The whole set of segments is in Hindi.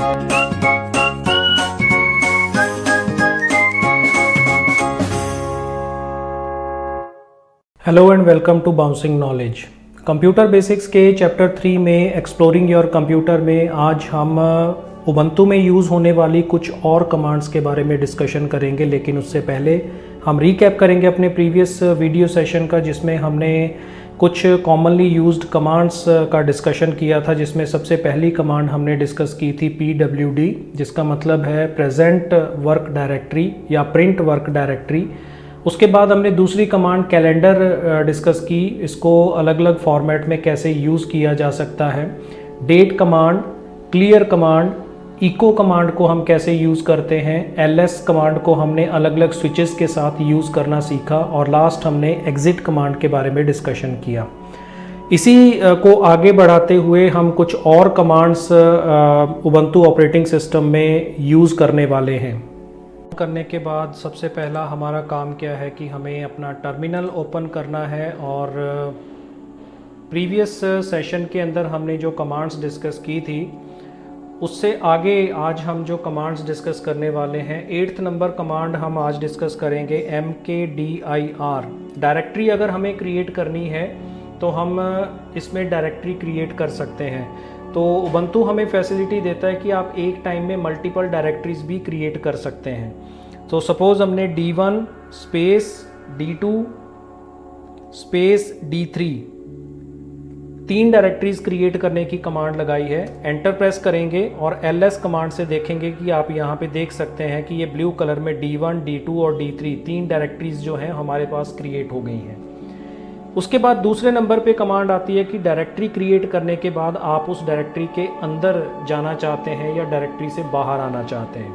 Hello and welcome to Bouncing Knowledge. Computer basics के चैप्टर 3 में एक्सप्लोरिंग योर कंप्यूटर में आज हम उबंटू में यूज़ होने वाली कुछ और कमांड्स के बारे में डिस्कशन करेंगे, लेकिन उससे पहले हम रीकैप करेंगे अपने प्रीवियस वीडियो सेशन का, जिसमें हमने कुछ कॉमनली यूज्ड कमांड्स का डिस्कशन किया था, जिसमें सबसे पहली कमांड हमने डिस्कस की थी PWD, जिसका मतलब है प्रेजेंट वर्क डायरेक्टरी या प्रिंट वर्क डायरेक्टरी। उसके बाद हमने दूसरी कमांड कैलेंडर डिस्कस की, इसको अलग अलग फॉर्मेट में कैसे यूज़ किया जा सकता है। Date command, clear command, echo command को हम कैसे यूज़ करते हैं, LS कमांड को हमने अलग अलग स्विचेस के साथ यूज़ करना सीखा, और लास्ट हमने एग्जिट कमांड के बारे में डिस्कशन किया। इसी को आगे बढ़ाते हुए हम कुछ और कमांड्स उबंटू ऑपरेटिंग सिस्टम में यूज़ करने वाले हैं। करने के बाद सबसे पहला हमारा काम क्या है कि हमें अपना टर्मिनल ओपन करना है, और प्रीवियस सेशन के अंदर हमने जो कमांड्स डिस्कस की थी उससे आगे आज हम जो कमांड्स डिस्कस करने वाले हैं, 8th नंबर कमांड हम आज डिस्कस करेंगे mkdir। डायरेक्टरी अगर हमें क्रिएट करनी है तो हम इसमें डायरेक्टरी क्रिएट कर सकते हैं। तो उबंटू हमें फैसिलिटी देता है कि आप एक टाइम में मल्टीपल डायरेक्टरीज भी क्रिएट कर सकते हैं। तो सपोज़ हमने D1 space D2 space D3 3 directories create करने की कमांड लगाई है। एंटर प्रेस करेंगे और LS कमांड से देखेंगे कि आप यहाँ पे देख सकते हैं कि ये ब्लू कलर में D1, D2 और D3 3 डायरेक्टरीज जो हैं हमारे पास क्रिएट हो गई हैं। उसके बाद दूसरे नंबर पे कमांड आती है कि डायरेक्टरी क्रिएट करने के बाद आप उस डायरेक्टरी के अंदर जाना चाहते हैं या डायरेक्टरी से बाहर आना चाहते हैं।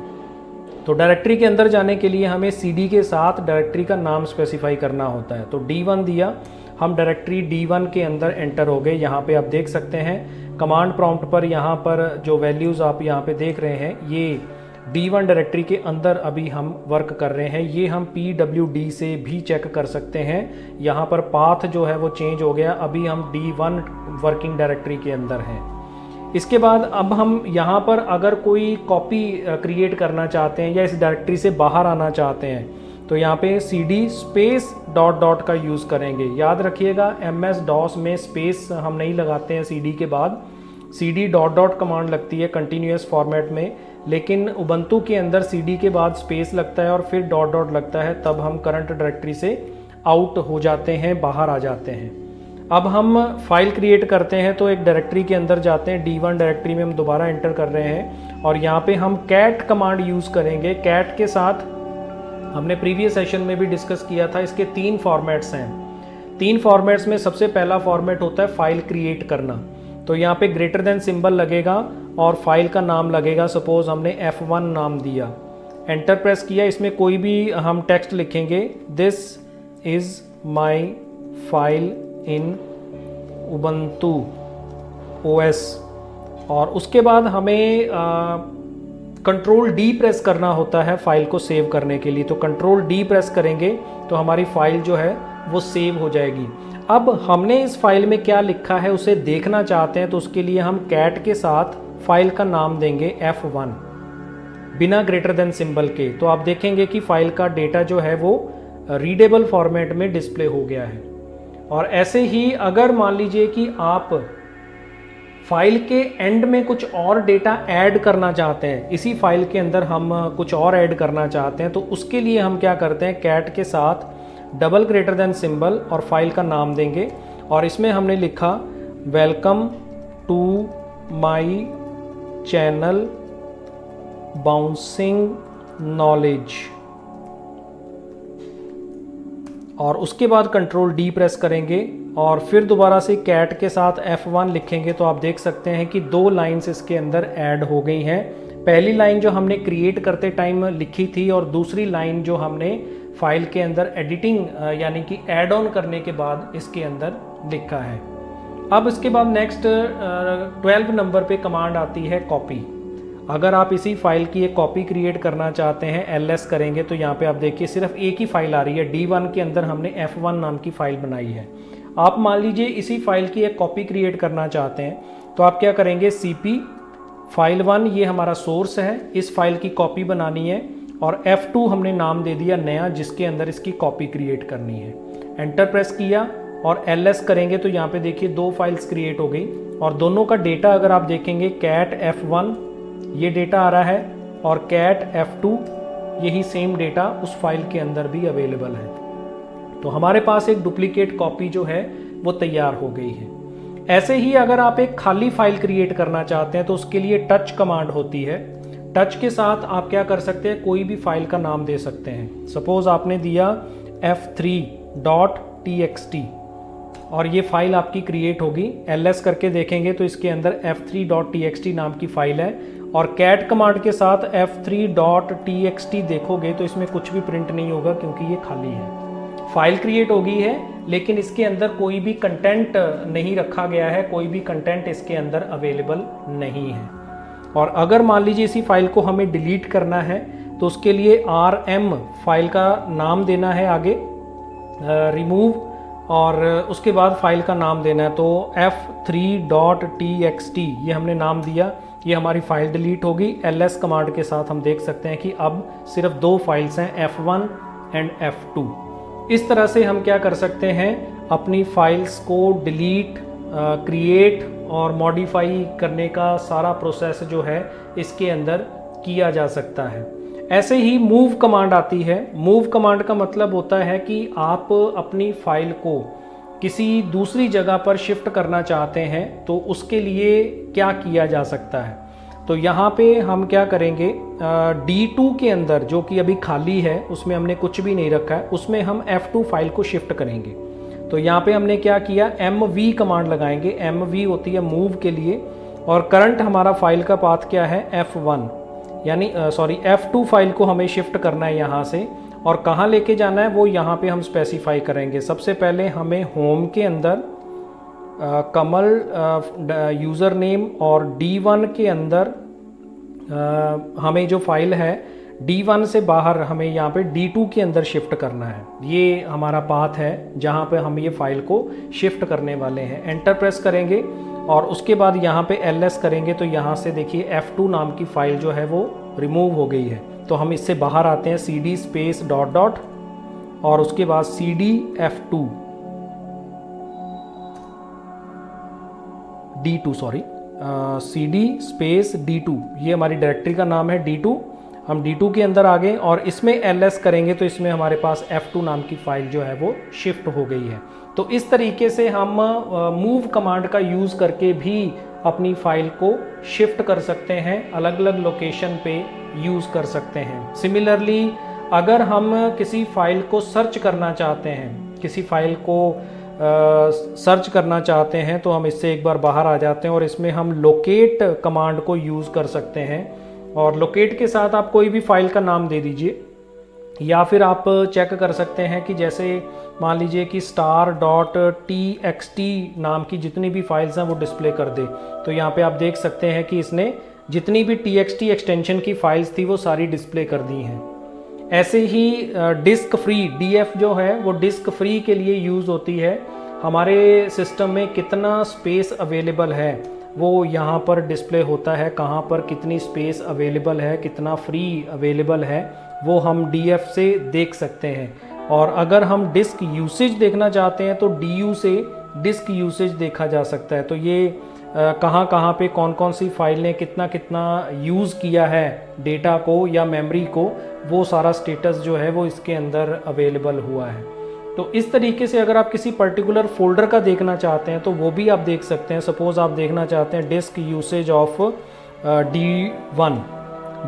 तो डायरेक्टरी के अंदर जाने के लिए हमें CD के साथ डायरेक्टरी का नाम स्पेसिफाई करना होता है। तो D1 दिया, हम डायरेक्टरी D1 के अंदर एंटर हो गए। यहाँ पे आप देख सकते हैं कमांड प्रॉम्प्ट पर, यहाँ पर जो वैल्यूज़ आप यहाँ पे देख रहे हैं, ये D1 डायरेक्टरी के अंदर अभी हम वर्क कर रहे हैं। ये हम PWD से भी चेक कर सकते हैं। यहाँ पर पाथ जो है वो चेंज हो गया, अभी हम D1 वर्किंग डायरेक्टरी के अंदर हैं। इसके बाद अब हम यहाँ पर अगर कोई कॉपी क्रिएट करना चाहते हैं या इस डायरेक्टरी से बाहर आना चाहते हैं तो यहाँ पे CD स्पेस डॉट डॉट का यूज़ करेंगे। याद रखिएगा MS DOS में स्पेस हम नहीं लगाते हैं CD के बाद, CD डॉट डॉट कमांड लगती है कंटिन्यूस फॉर्मेट में, लेकिन उबंटू के अंदर CD के बाद स्पेस लगता है और फिर डॉट डॉट लगता है, तब हम करंट डायरेक्टरी से आउट हो जाते हैं, बाहर आ जाते हैं। अब हम फाइल क्रिएट करते हैं तो एक डायरेक्टरी के अंदर जाते हैं, D1 डायरेक्टरी में हम दोबारा एंटर कर रहे हैं और यहाँ पे हम कैट कमांड यूज़ करेंगे। कैट के साथ हमने प्रीवियस सेशन में भी डिस्कस किया था, इसके 3 फॉर्मेट्स हैं। 3 फॉर्मेट्स में सबसे पहला फॉर्मेट होता है फाइल क्रिएट करना। तो यहाँ पे ग्रेटर देन सिंबल लगेगा और फाइल का नाम लगेगा। सपोज हमने F1 नाम दिया, एंटर प्रेस किया, इसमें कोई भी हम टेक्स्ट लिखेंगे, this is my file in Ubuntu OS, और उसके बाद हमें कंट्रोल D प्रेस करना होता है फाइल को सेव करने के लिए। तो कंट्रोल D प्रेस करेंगे तो हमारी फाइल जो है वो सेव हो जाएगी। अब हमने इस फाइल में क्या लिखा है उसे देखना चाहते हैं, तो उसके लिए हम कैट के साथ फाइल का नाम देंगे F1 बिना ग्रेटर देन सिंबल के। तो आप देखेंगे कि फाइल का डेटा जो है वो रीडेबल फॉर्मेट में डिस्प्ले हो गया है। और ऐसे ही अगर मान लीजिए कि आप फाइल के एंड में कुछ और डेटा ऐड करना चाहते हैं, इसी फाइल के अंदर हम कुछ और ऐड करना चाहते हैं, तो उसके लिए हम क्या करते हैं, कैट के साथ डबल ग्रेटर देन सिंबल और फाइल का नाम देंगे, और इसमें हमने लिखा welcome to my channel Bouncing Knowledge, और उसके बाद कंट्रोल D प्रेस करेंगे और फिर दोबारा से कैट के साथ F1 लिखेंगे। तो आप देख सकते हैं कि 2 लाइन्स इसके अंदर ऐड हो गई हैं। पहली लाइन जो हमने क्रिएट करते टाइम लिखी थी और दूसरी लाइन जो हमने फाइल के अंदर एडिटिंग यानी कि ऐड ऑन करने के बाद इसके अंदर लिखा है। अब इसके बाद नेक्स्ट 12 नंबर पे कमांड आती है कॉपी। अगर आप इसी फाइल की एक कॉपी क्रिएट करना चाहते हैं, LS करेंगे तो यहाँ पे आप देखिए सिर्फ एक ही फाइल आ रही है। D1 के अंदर हमने F1 नाम की फाइल बनाई है। आप मान लीजिए इसी फाइल की एक कॉपी क्रिएट करना चाहते हैं तो आप क्या करेंगे, CP फाइल 1 ये हमारा सोर्स है, इस फाइल की कॉपी बनानी है और F2 हमने नाम दे दिया नया जिसके अंदर इसकी कॉपी क्रिएट करनी है। एंटर प्रेस किया और LS करेंगे तो यहाँ पे देखिए 2 फाइल्स क्रिएट हो गई और दोनों का डेटा अगर आप देखेंगे cat F1 ये डेटा आ रहा है और cat F2 यही सेम डेटा उस फाइल के अंदर भी अवेलेबल है। तो हमारे पास एक डुप्लीकेट कॉपी जो है वो तैयार हो गई है। ऐसे ही अगर आप एक खाली फाइल क्रिएट करना चाहते हैं तो उसके लिए टच कमांड होती है। टच के साथ आप क्या कर सकते हैं, कोई भी फाइल का नाम दे सकते हैं। सपोज आपने दिया f3.txt और ये फाइल आपकी क्रिएट होगी। ls करके देखेंगे तो इसके अंदर f3.txt नाम की फाइल है और cat कमांड के साथ f3.txt देखोगे तो इसमें कुछ भी प्रिंट नहीं होगा क्योंकि ये खाली है। फाइल क्रिएट हो गई है लेकिन इसके अंदर कोई भी कंटेंट नहीं रखा गया है, कोई भी कंटेंट इसके अंदर अवेलेबल नहीं है। और अगर मान लीजिए इसी फाइल को हमें डिलीट करना है तो उसके लिए rm फाइल का नाम देना है आगे, रिमूव, और उसके बाद फाइल का नाम देना है। तो f3.txt ये हमने नाम दिया, ये हमारी फाइल डिलीट होगी। ls कमांड के साथ हम देख सकते हैं कि अब सिर्फ 2 फाइल्स हैं, f1 एंड f2। इस तरह से हम क्या कर सकते हैं, अपनी फाइल्स को डिलीट, क्रिएट और मॉडिफाई करने का सारा प्रोसेस जो है इसके अंदर किया जा सकता है। ऐसे ही मूव कमांड आती है। मूव कमांड का मतलब होता है कि आप अपनी फाइल को किसी दूसरी जगह पर शिफ्ट करना चाहते हैं तो उसके लिए क्या किया जा सकता है। तो यहाँ पे हम क्या करेंगे, D2 के अंदर जो कि अभी खाली है उसमें हमने कुछ भी नहीं रखा है, उसमें हम F2 फाइल को शिफ्ट करेंगे। तो यहाँ पे हमने क्या किया, MV कमांड लगाएंगे। MV होती है मूव के लिए और करंट हमारा फाइल का पाथ क्या है, F1 यानी F2 फाइल को हमें शिफ्ट करना है यहाँ से। और कहाँ लेके जाना है वो यहाँ पे हम स्पेसिफाई करेंगे। सबसे पहले हमें होम के अंदर कमल यूज़र नेम और D1 के अंदर हमें जो फाइल है D1 से बाहर हमें यहाँ पे D2 के अंदर शिफ्ट करना है। ये हमारा पाथ है जहाँ पे हम ये फाइल को शिफ्ट करने वाले हैं। एंटर प्रेस करेंगे और उसके बाद यहाँ पे LS करेंगे तो यहाँ से देखिए F2 नाम की फाइल जो है वो रिमूव हो गई है। तो हम इससे बाहर आते हैं, CD स्पेस डॉट डॉट और उसके बाद CD F2 D2 CD space D2 ये हमारी डायरेक्टरी का नाम है D2। हम D2 के अंदर आ गए और इसमें LS करेंगे तो इसमें हमारे पास F2 नाम की फाइल जो है वो शिफ्ट हो गई है। तो इस तरीके से हम मूव कमांड का यूज़ करके भी अपनी फाइल को शिफ्ट कर सकते हैं, अलग अलग लोकेशन पे यूज़ कर सकते हैं। सिमिलरली अगर हम किसी फाइल को सर्च करना चाहते हैं, किसी फाइल को सर्च करना चाहते हैं तो हम इससे एक बार बाहर आ जाते हैं और इसमें हम लोकेट कमांड को यूज़ कर सकते हैं। और लोकेट के साथ आप कोई भी फाइल का नाम दे दीजिए या फिर आप चेक कर सकते हैं कि जैसे मान लीजिए कि star.txt नाम की जितनी भी फाइल्स हैं वो डिस्प्ले कर दे। तो यहाँ पे आप देख सकते हैं कि इसने जितनी भी txt एक्सटेंशन की फाइल्स थी वो सारी डिस्प्ले कर दी हैं। ऐसे ही डिस्क फ्री DF जो है वो डिस्क फ्री के लिए यूज़ होती है। हमारे सिस्टम में कितना स्पेस अवेलेबल है वो यहाँ पर डिस्प्ले होता है, कहाँ पर कितनी स्पेस अवेलेबल है, कितना फ्री अवेलेबल है वो हम DF से देख सकते हैं। और अगर हम डिस्क यूसेज देखना चाहते हैं तो DU से डिस्क यूसेज देखा जा सकता है। तो ये कहाँ कहाँ पे कौन कौन सी फाइल ने कितना कितना यूज़ किया है डेटा को या मेमोरी को, वो सारा स्टेटस जो है वो इसके अंदर अवेलेबल हुआ है। तो इस तरीके से अगर आप किसी पर्टिकुलर फोल्डर का देखना चाहते हैं तो वो भी आप देख सकते हैं। सपोज़ आप देखना चाहते हैं डिस्क यूसेज ऑफ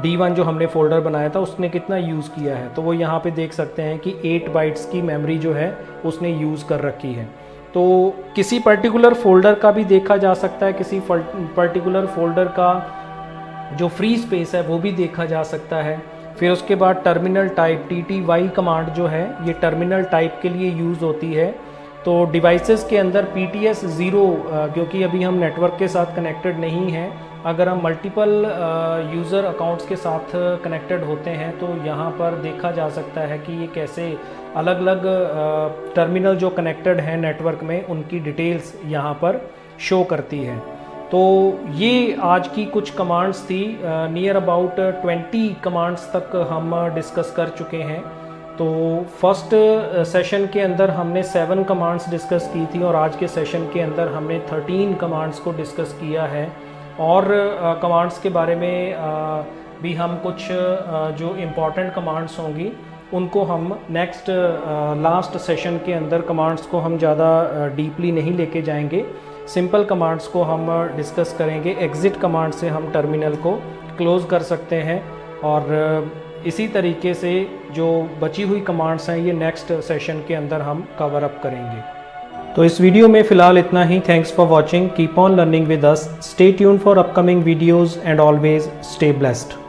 D1 जो हमने फोल्डर बनाया था उसने कितना यूज़ किया है, तो वो यहाँ पे देख सकते हैं कि 8 बाइट्स की मेमोरी जो है उसने यूज़ कर रखी है। तो किसी पर्टिकुलर फोल्डर का भी देखा जा सकता है, किसी पर्टिकुलर फोल्डर का जो फ्री स्पेस है वो भी देखा जा सकता है। फिर उसके बाद टर्मिनल टाइप TTY कमांड जो है ये टर्मिनल टाइप के लिए यूज़ होती है। तो डिवाइसेस के अंदर PTS 0 क्योंकि अभी हम नेटवर्क के साथ कनेक्टेड नहीं हैं, अगर हम मल्टीपल यूज़र अकाउंट्स के साथ कनेक्टेड होते हैं तो यहाँ पर देखा जा सकता है कि ये कैसे अलग अलग टर्मिनल जो कनेक्टेड हैं नेटवर्क में उनकी डिटेल्स यहाँ पर शो करती है। तो ये आज की कुछ कमांड्स थी, नियर अबाउट 20 कमांड्स तक हम डिस्कस कर चुके हैं। तो फर्स्ट सेशन के अंदर हमने 7 कमांड्स डिस्कस की थी और आज के सेशन के अंदर हमने 13 कमांड्स को डिस्कस किया है। और कमांड्स के बारे में भी हम कुछ जो इम्पॉर्टेंट कमांड्स होंगी उनको हम नेक्स्ट लास्ट सेशन के अंदर कमांड्स को हम ज़्यादा डीपली नहीं लेके जाएंगे, सिंपल कमांड्स को हम डिस्कस करेंगे। एग्ज़िट कमांड से हम टर्मिनल को क्लोज़ कर सकते हैं और इसी तरीके से जो बची हुई कमांड्स हैं ये नेक्स्ट सेशन के अंदर हम कवर अप करेंगे। तो इस वीडियो में फ़िलहाल इतना ही। Thanks for watching, keep on learning with us, stay tuned for upcoming videos and always stay blessed.